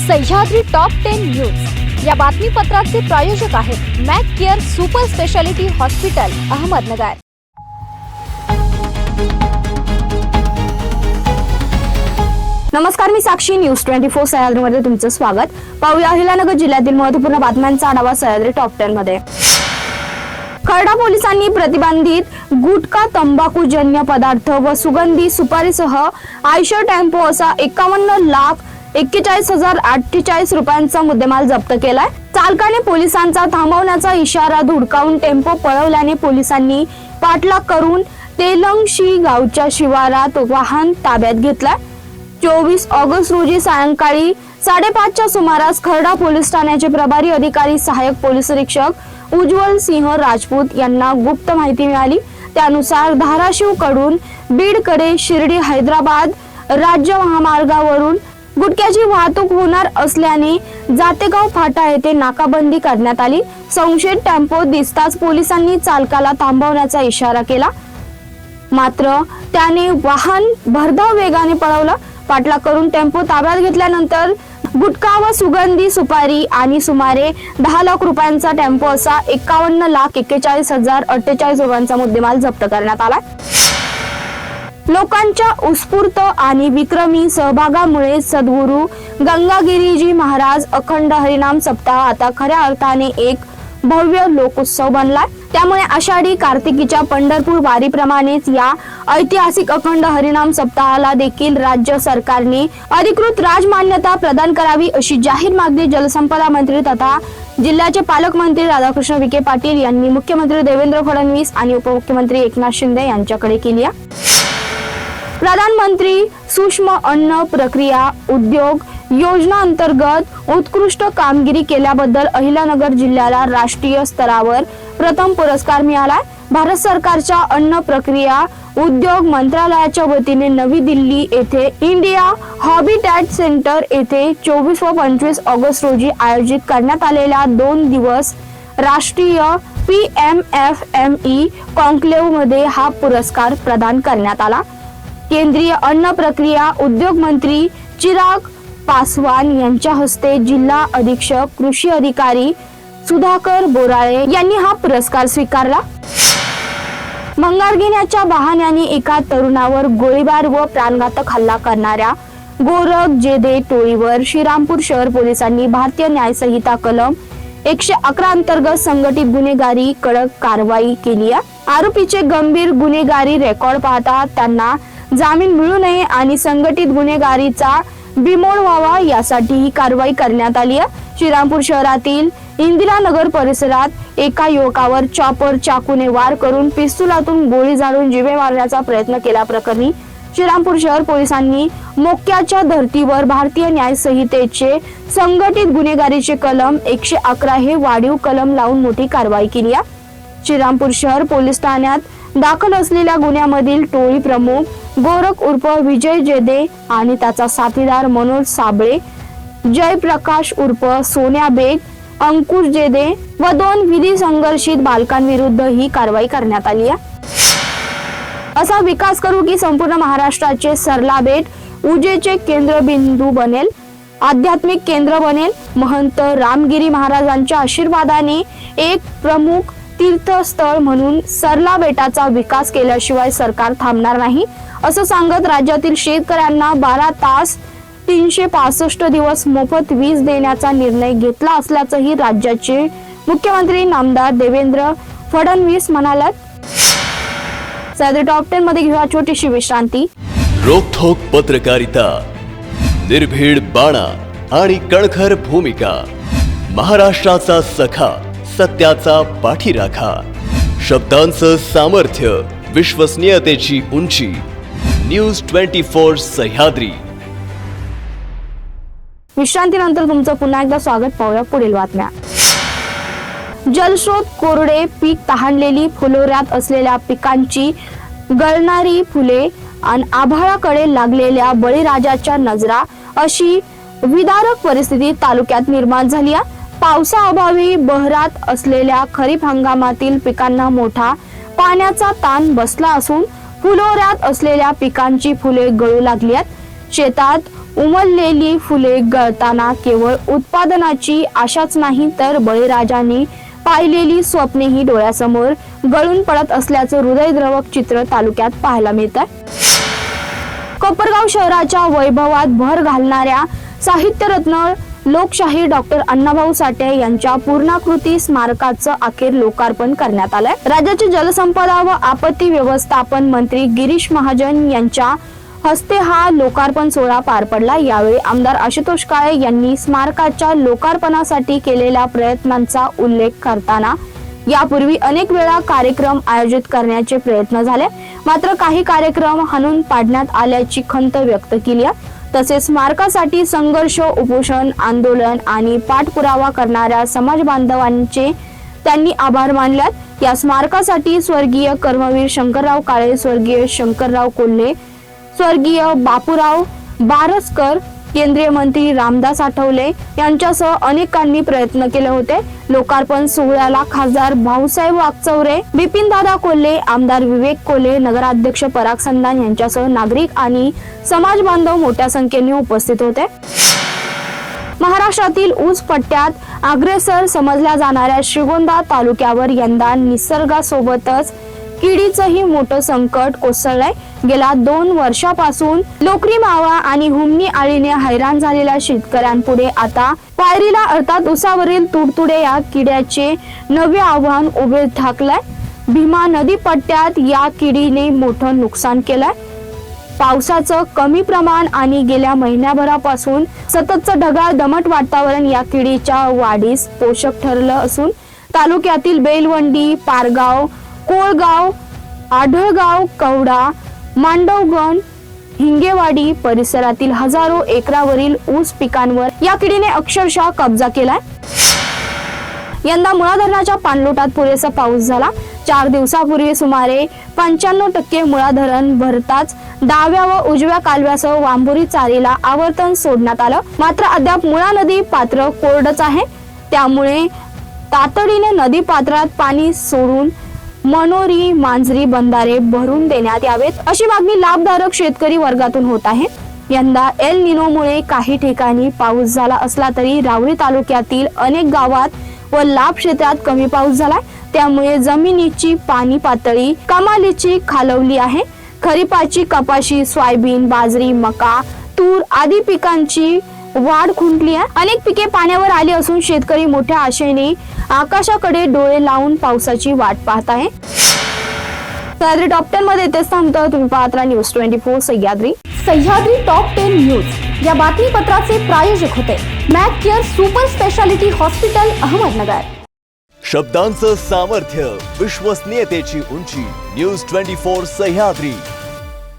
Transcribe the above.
Sahyadri top 10 news या बातमीपत्राचे प्रायोजक आहेत Mac Care super speciality hospital Ahmednagar. नमस्कार, मी साक्षी। न्यूज 24 सह्याद्रीमध्ये तुमचं स्वागत। पाहूया अहिल्यानगर जिल्ह्यातील महत्त्वपूर्ण बातम्यांचा आढावा सह्याद्री टॉप 10 मध्ये। खर्डा पोलिसांनी प्रतिबंधित गुटखा, तंबाखूजन्य पदार्थ व सुगंधी सुपारीसह आयशर टेम्पो असा 51,41,48 रुपयांचा मुद्देमाल जप्त केलाय। चालकाने पोलिसांचा थांबवण्याचा इशारा धुडकावून टेम्पो पळवल्याने पोलिसांनी पाठलाग करून तेलंगशी गावच्या शिवारात वाहन ताब्यात घेतलाय। 24 ऑगस्ट रोजी सायंकाळी 5:30च्या सुमारास खर्डा पोलीस ठाण्याचे प्रभारी अधिकारी सहाय्यक पोलीस निरीक्षक उज्ज्वल सिंह राजपूत यांना गुप्त माहिती मिळाली। त्यानुसार धाराशिव कडून बीड कडे शिर्डी हैदराबाद राज्य महामार्गावरून गुटख्याची वाहतूक होणार असल्याने जातेगाव फाटा येथे नाकाबंदी करण्यात आली। संशयित टेम्पो दिसताच पोलिसांनी चालकाला थांबवण्याचा इशारा केला, मात्र त्याने वाहन भरधाव वेगाने पळवलं। पाठलाग करून टेम्पो ताब्यात घेतल्यानंतर गुटखा व सुगंधी सुपारी आणि सुमारे 10 लाख रुपयांचा टेम्पो असा 51,41,48 रुपयांचा मुद्देमाल जप्त करण्यात आला। लोकांच्या उत्स्फूर्त आणि विक्रमी सहभागामुळे सद्गुरू गंगागिरीजी महाराज अखंड हरिनाम सप्ताह आता खऱ्या अर्थाने एक भव्य लोकोत्सव बनलाय। त्यामुळे आषाढी कार्तिकीच्या पंढरपूर वारीप्रमाणेच या ऐतिहासिक अखंड हरिनाम सप्ताहाला देखील राज्य सरकारने अधिकृत राजमान्यता प्रदान करावी अशी जाहीर मागणी जलसंपदा मंत्री तथा जिल्ह्याचे पालकमंत्री राधाकृष्ण विखे पाटील यांनी मुख्यमंत्री देवेंद्र फडणवीस आणि उपमुख्यमंत्री एकनाथ शिंदे यांच्याकडे केली आहे। प्रधानमंत्री सूक्ष्म अन्न प्रक्रिया उद्योग योजना अंतर्गत उत्कृष्ट कामगिरी केल्याबद्दल अहिल्यानगर जिल्ह्याला राष्ट्रीय स्तरावर प्रथम पुरस्कार मिळाला। भारत सरकारच्या अन्न प्रक्रिया उद्योग मंत्रालयाच्या वतीने नवी दिल्ली येथे इंडिया हॅबिटॅट सेंटर येथे 24 व 25 ऑगस्ट रोजी आयोजित करण्यात आलेल्या 2 दिवस राष्ट्रीय PMFME कॉन्क्लेव्ह मध्ये हा पुरस्कार प्रदान करण्यात आला। केंद्रीय अन्न प्रक्रिया उद्योग मंत्री चिराग पासवान यांच्या हस्ते जिल्हा अधीक्षक कृषी अधिकारी सुधाकर बोराळे यांनी हा पुरस्कार स्वीकारला। भंगार घेण्याच्या बहाण्याने एका तरुणावर गोळीबार व प्राणघातक हल्ला करणाऱ्या गोरख जेदे टोळीवर श्रीरामपूर शहर पोलिसांनी भारतीय न्याय संहिता कलम 111 अंतर्गत संघटित गुन्हेगारी कडक कारवाई केली आहे। आरोपीचे गंभीर गुन्हेगारी रेकॉर्ड पाहता त्यांना जामीन मिळू नये आणि संघटित गुन्हेगारीचा बिमोड व्हावा यासाठी ही कारवाई करण्यात आली आहे। श्रीरामपूर शहरातील इंदिरानगर परिसरात एका युवकावर चॉपर चाकूने वार करून पिस्तुलातून गोळी झाडून जीवे मारण्याचा प्रयत्न केल्याप्रकरणी श्रीरामपूर शहर पोलिसांनी मोक्याच्या धर्तीवर भारतीय न्याय संहितेचे संघटित गुन्हेगारीचे कलम 111 हे वाढीव कलम लावून मोठी कारवाई केली आहे। श्रीरामपूर शहर पोलीस ठाण्यात दाखल असलेल्या गुन्ह्यामधील टोळी प्रमुख गोरख उर्फ विजय जेदे आणि त्याचा साथीदार मनोज साबळे, जयप्रकाश उर्फ सोन्या बेग, अंकुश जेदे व 2 विधी संघर्षित बालकांविरुद्ध ही कारवाई करण्यात आली आहे। असा विकास करू की संपूर्ण महाराष्ट्राचे सरला बेट ऊर्जेचे केंद्रबिंदू बनेल, आध्यात्मिक केंद्र बनेल। महंत रामगिरी महाराजांच्या आशीर्वादाने एक प्रमुख तीर्थस्थळ म्हणून सरला बेटाचा विकास केल्याशिवाय सरकार थांबणार नाही असं सांगत राज्यातील शेतकऱ्यांना 12 तास 365 दिवस मोफत वीज देण्याचा निर्णय घेतला असल्याचंही राज्याचे मुख्यमंत्री नामदार देवेंद्र फडणवीस म्हणाले। सह्याद्री टॉप 10 मध्ये घेऊया छोटीशी विश्रांती। रोखोक पत्रकारिता, निर्भीड बाणा आणि कणखर भूमिका, महाराष्ट्राचा सखा, सत्याचा पाठीराखा, शब्दांचं सामर्थ्य, विश्वसनीयतेची उंची। न्यूज 24 सह्याद्री। विश्रांतीनंतर तुमचं पुन्हा एकदा स्वागत। पाहूया पुढील बातम्या। जलस्रोत कोरडे, पीक तहानलेली, फुलोऱ्यात असलेल्या पिकांची गळणारी फुले आणि आभाळाकडे लागलेल्या बळीराजाच्या नजरा अशी विदारक परिस्थिती तालुक्यात निर्माण झाली आहे। पावसाअभावी बहरात असलेल्या खरीप हंगामातील पिकांना मोठा पाण्याचा ताण बसला असून फुलोऱ्यात असलेल्या पिकांची फुले गळू लागली आहेत। शेतात उमललेली फुले गळताना केवळ उत्पादनाची आशाच नाही तर बळीराजाने पाहिलेली स्वप्नेही डोळ्यासमोर गळून पडत असल्याचं हृदयद्रावक चित्र तालुक्यात पाहायला मिळत आहे. कोपरगाव शहराच्या वैभवात भर घालणाऱ्या साहित्यरत्न लोकशाहीर डॉक्टर अण्णाभाऊ साठे यांच्या पूर्णाकृती स्मारकाचं अखेर लोकार्पण करण्यात आलंय. राज्याचे जलसंपदा व आपत्ती व्यवस्थापन मंत्री गिरीश महाजन यांच्या हस्ते हा लोकार्पण सोहळा पार पडला. यावेळी आमदार आशुतोष काळे यांनी स्मारकाच्या लोकार्पणासाठी केलेल्या प्रयत्नांचा उल्लेख करताना यापूर्वी अनेक वेळा कार्यक्रम आयोजित करण्याचे प्रयत्न झाले, मात्र काही कार्यक्रम हाणून पाडण्यात आल्याची खंत व्यक्त केली आहे. तसेच स्मारकासाठी संघर्ष, उपोषण, आंदोलन आणि पाठपुरावा करणाऱ्या समाज बांधवांचे त्यांनी आभार मानल्यात. या स्मारकासाठी स्वर्गीय कर्मवीर शंकरराव काळे, स्वर्गीय शंकरराव कोल्हे, स्वर्गीय बापूराव बारसकर, केंद्रीय मंत्री रामदास आठवले यांच्यासह अनेकांनी प्रयत्न केले होते. लोकार्पण सोहळ्याला खासदार भाऊसाहेब वाकचौरे, बिपिनदादा कोल्हे, आमदार विवेक कोल्हे, नगराध्यक्ष पराग संधान यांच्यासह नागरिक आणि समाज बांधव मोठ्या संख्येने उपस्थित होते. महाराष्ट्रातील ऊस पट्ट्यात अग्रेसर समजल्या जाणाऱ्या श्रीगोंदा तालुक्यावर यंदा निसर्गासोबतच किडीचंही मोठं संकट कोसळलंय. गेल्या 2 वर्षापासून लोकरी मावा आणि हुमणी आळीने हैराण झालेल्या शेतकऱ्यांपुढे आता पायरीला अर्थात उसावरील तुडतुडे या किड्याचे नवे आव्हान उभे ठाकलंय. भीमा नदी पट्ट्यात या किडीने मोठं नुकसान केलंय. पावसाचं कमी प्रमाण आणि गेल्या महिन्याभरापासून सततचं ढगाळ दमट वातावरण या किडीच्या वाढीस पोषक ठरलं असून तालुक्यातील बेलवंडी, पारगाव, कोळगाव, आढळगाव, कवडा, मांडवगण, हिंगेवाडी परिसरातील हजारो एकरावरील ऊस पिकांवर या किडीने अक्षरशः कब्जा केलाय. यंदा मुळा धरणाच्या पाणलोटात पुरेसा पाऊस झाला. 4 दिवसापूर्वी सुमारे 95% मुळा धरण भरताच डाव्या व उजव्या कालव्यासह वांबुरी चारीला आवर्तन सोडण्यात आलं. मात्र अद्याप मुळा नदी पात्र कोरडच आहे. त्यामुळे तातडीने नदी पात्रात पाणी सोडून मनोरी, मांजरी बंधारे भरून देण्यात यावेत अशी मागणी लाभधारक शेतकरी वर्गातून होत आहे. यंदा एल निनोमुळे काही ठिकाणी पाऊस झाला असला तरी राहुरी तालुक्यातील अनेक गावात व लाभ क्षेत्रात कमी पाऊस झालाय. त्यामुळे जमिनीची पाणी पातळी कमालीची खालवली आहे. खरीपाची कपाशी, सोयाबीन, बाजरी, मका, तूर आदी पिकांची वाढ खुंटली आहे. अनेक पिके पाण्यावर आली असून शेतकरी मोठ्या आशेने आकाशाकडे डोळे लावून पावसाची वाट पाहत आहे. सह्याद्री टॉप 10 मध्ये इथेच थांबतो. तुम्ही पाहत राहा news 24 Sahyadri. Sahyadri top 10 news या बातमीपत्राचे प्रायोजक होते Mac Care super speciality hospital, Ahmednagar. शब्दांचं सामर्थ्य, विश्वसनीयतेची उंची. न्यूज 24 सह्याद्री.